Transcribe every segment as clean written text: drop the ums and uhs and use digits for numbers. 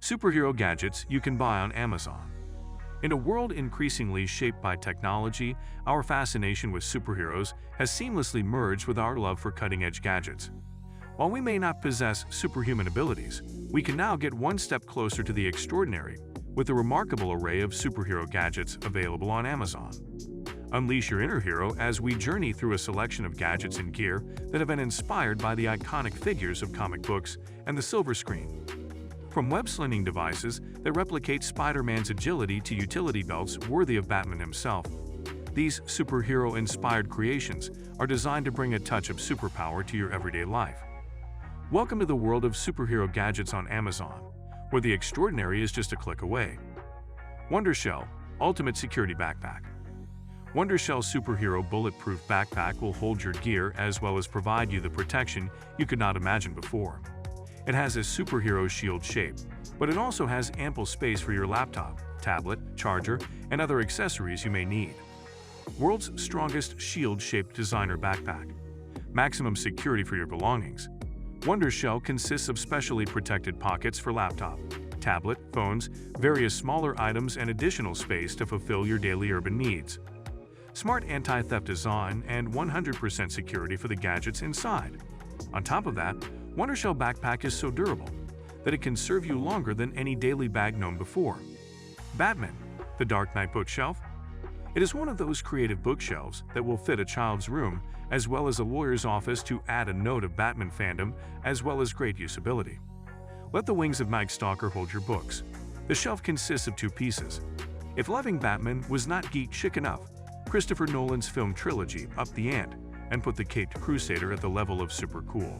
Superhero gadgets you can buy on Amazon. In a world increasingly shaped by technology, our fascination with superheroes has seamlessly merged with our love for cutting-edge gadgets. While we may not possess superhuman abilities, we can now get one step closer to the extraordinary with the remarkable array of superhero gadgets available on Amazon. Unleash your inner hero as we journey through a selection of gadgets and gear that have been inspired by the iconic figures of comic books and the silver screen. From web-slinging devices that replicate Spider-Man's agility to utility belts worthy of Batman himself, these superhero-inspired creations are designed to bring a touch of superpower to your everyday life. Welcome to the world of superhero gadgets on Amazon, where the extraordinary is just a click away. WonderShell Ultimate Security Backpack. WonderShell Superhero Bulletproof Backpack will hold your gear as well as provide you the protection you could not imagine before. It has a superhero shield shape, but it also has ample space for your laptop, tablet, charger, and other accessories you may need. World's strongest shield-shaped designer backpack. Maximum security for your belongings. WonderShell consists of specially protected pockets for laptop, tablet, phones, various smaller items, and additional space to fulfill your daily urban needs. Smart anti-theft design and 100% security for the gadgets inside. On top of that, WonderShell Backpack is so durable that it can serve you longer than any daily bag known before. Batman, the Dark Knight Bookshelf. It is one of those creative bookshelves that will fit a child's room as well as a lawyer's office to add a note of Batman fandom as well as great usability. Let the wings of Night Stalker hold your books. The shelf consists of two pieces. If loving Batman was not geek chic enough, Christopher Nolan's film trilogy upped the ante and put the Caped Crusader at the level of super cool.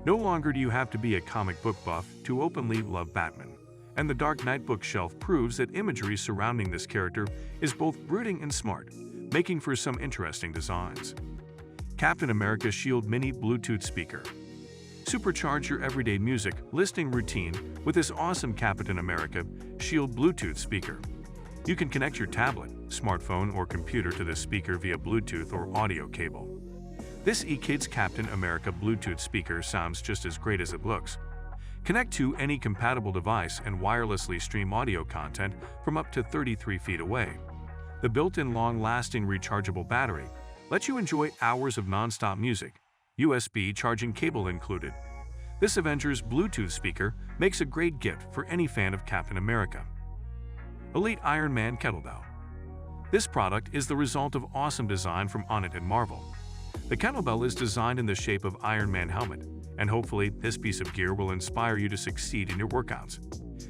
No longer do you have to be a comic book buff to openly love Batman, and the Dark Knight Bookshelf proves that imagery surrounding this character is both brooding and smart, making for some interesting designs. Captain America Shield Mini Bluetooth Speaker. Supercharge your everyday music listening routine with this awesome Captain America Shield Bluetooth speaker. You can connect your tablet, smartphone, or computer to this speaker via Bluetooth or audio cable. This eKids Captain America Bluetooth speaker sounds just as great as it looks. Connect to any compatible device and wirelessly stream audio content from up to 33 feet away. The built-in long-lasting rechargeable battery lets you enjoy hours of non-stop music, USB charging cable included. This Avengers Bluetooth speaker makes a great gift for any fan of Captain America. Elite Iron Man Kettlebell. This product is the result of awesome design from Onnit and Marvel. The kettlebell is designed in the shape of Iron Man helmet, and hopefully this piece of gear will inspire you to succeed in your workouts.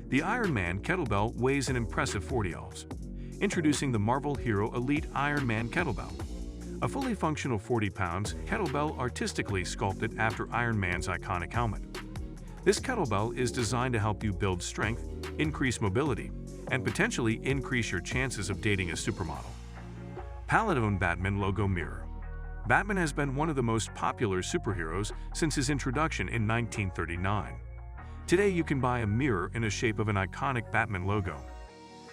The Iron Man kettlebell weighs an impressive 40 ounces. Introducing the Marvel Hero Elite Iron Man Kettlebell. A fully functional 40 pounds kettlebell artistically sculpted after Iron Man's iconic helmet. This kettlebell is designed to help you build strength, increase mobility, and potentially increase your chances of dating a supermodel. Paladin Batman Logo Mirror. Batman has been one of the most popular superheroes since his introduction in 1939. Today you can buy a mirror in the shape of an iconic Batman logo.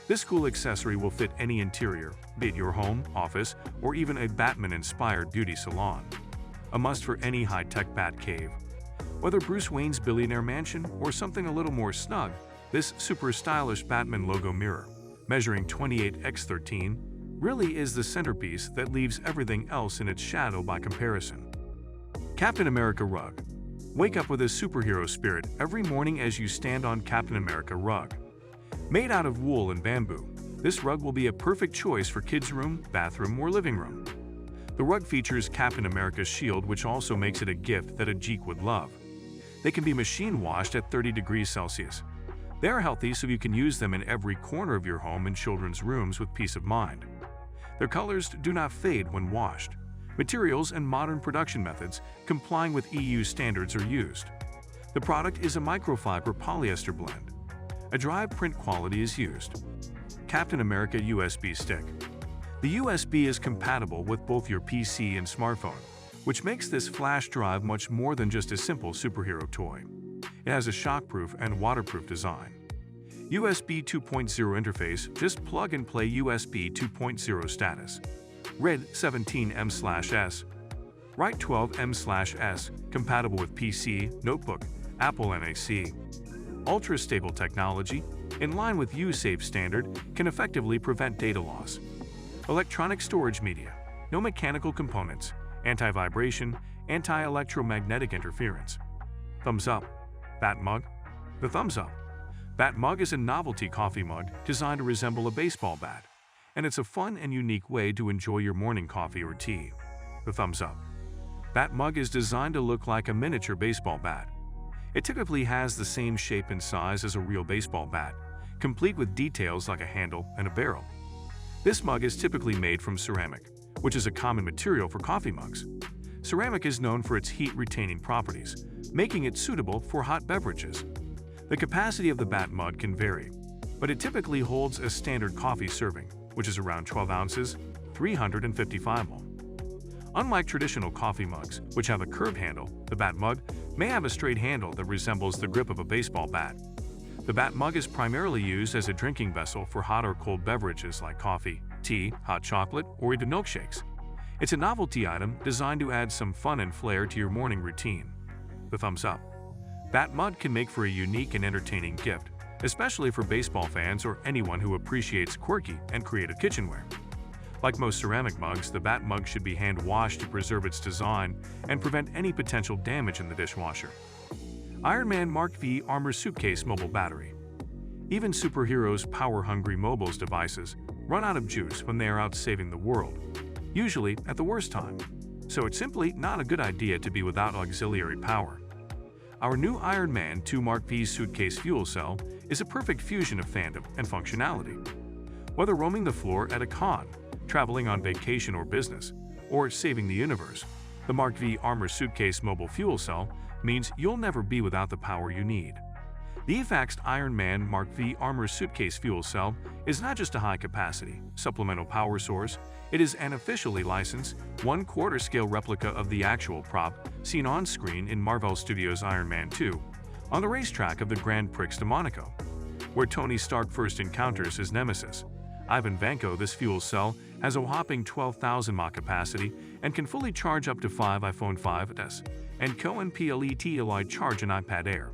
This cool accessory will fit any interior, be it your home, office, or even a Batman-inspired beauty salon. A must for any high-tech Bat cave. Whether Bruce Wayne's billionaire mansion or something a little more snug, this super stylish Batman logo mirror, measuring 28x13, really is the centerpiece that leaves everything else in its shadow by comparison. Captain America Rug. Wake up with a superhero spirit every morning as you stand on Captain America Rug. Made out of wool and bamboo, this rug will be a perfect choice for kids' room, bathroom, or living room. The rug features Captain America's shield, which also makes it a gift that a geek would love. They can be machine washed at 30 degrees Celsius. They are healthy, so you can use them in every corner of your home and children's rooms with peace of mind. Their colors do not fade when washed. Materials and modern production methods complying with EU standards are used. The product is a microfiber polyester blend. A dry print quality is used. Captain America USB Stick. The USB is compatible with both your PC and smartphone, which makes this flash drive much more than just a simple superhero toy. It has a shockproof and waterproof design. USB 2.0 interface, just plug and play USB 2.0 status. Red 17M/S. Write 12M/S, compatible with PC, notebook, Apple NAC. Ultra-stable technology, in line with U-Safe standard, can effectively prevent data loss. Electronic storage media, no mechanical components, anti-vibration, anti-electromagnetic interference. Thumbs up. Bat Mug. The Thumbs Up. Bat Mug is a novelty coffee mug designed to resemble a baseball bat, and it's a fun and unique way to enjoy your morning coffee or tea. The Thumbs Up. Bat Mug is designed to look like a miniature baseball bat. It typically has the same shape and size as a real baseball bat, complete with details like a handle and a barrel. This mug is typically made from ceramic, which is a common material for coffee mugs. Ceramic is known for its heat-retaining properties, making it suitable for hot beverages. The capacity of the Bat Mug can vary, but it typically holds a standard coffee serving, which is around 12 ounces, 355 ml. Unlike traditional coffee mugs, which have a curved handle, the Bat Mug may have a straight handle that resembles the grip of a baseball bat. The Bat Mug is primarily used as a drinking vessel for hot or cold beverages like coffee, tea, hot chocolate, or even milkshakes. It's a novelty item designed to add some fun and flair to your morning routine. The Thumbs Up. Bat Mug can make for a unique and entertaining gift, especially for baseball fans or anyone who appreciates quirky and creative kitchenware. Like most ceramic mugs, the Bat Mug should be hand-washed to preserve its design and prevent any potential damage in the dishwasher. Ironman Mark V Armor Suitcase Mobile Battery. Even superheroes' power-hungry mobile devices run out of juice when they are out saving the world, usually at the worst time. So it's simply not a good idea to be without auxiliary power. Our new Iron Man 2 Mark V suitcase fuel cell is a perfect fusion of fandom and functionality. Whether roaming the floor at a con, traveling on vacation or business, or saving the universe, the Mark V Armor Suitcase Mobile Fuel Cell means you'll never be without the power you need. The EFAXT Iron Man Mark V Armor Suitcase Fuel Cell is not just a high-capacity, supplemental power source, it is an officially licensed, 1/4 scale replica of the actual prop seen on screen in Marvel Studios' Iron Man 2 on the racetrack of the Grand Prix de Monaco, where Tony Stark first encounters his nemesis, Ivan Vanko. This fuel cell has a whopping 12,000 mAh capacity and can fully charge up to 5 iPhone 5s and and PLETLI charge an iPad Air.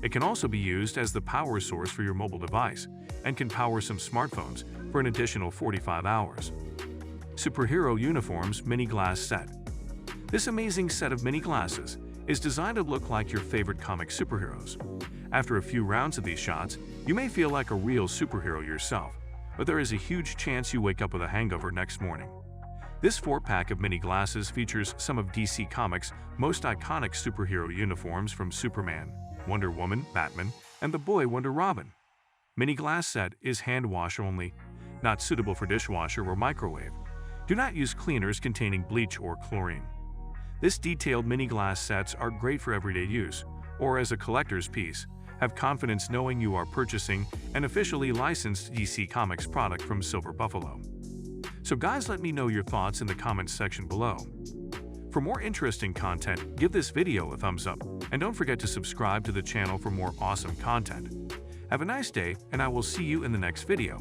It can also be used as the power source for your mobile device and can power some smartphones for an additional 45 hours. Superhero Uniforms Mini Glass Set. This amazing set of mini glasses is designed to look like your favorite comic superheroes. After a few rounds of these shots, you may feel like a real superhero yourself, but there is a huge chance you wake up with a hangover next morning. This 4-pack of mini glasses features some of DC Comics' most iconic superhero uniforms from Superman, Wonder Woman, Batman, and the boy Wonder Robin. Mini glass set is hand wash only, not suitable for dishwasher or microwave. Do not use cleaners containing bleach or chlorine. This detailed mini glass sets are great for everyday use, or as a collector's piece. Have confidence knowing you are purchasing an officially licensed DC Comics product from Silver Buffalo. So guys, let me know your thoughts in the comments section below. For more interesting content, give this video a thumbs up, and don't forget to subscribe to the channel for more awesome content. Have a nice day, and I will see you in the next video.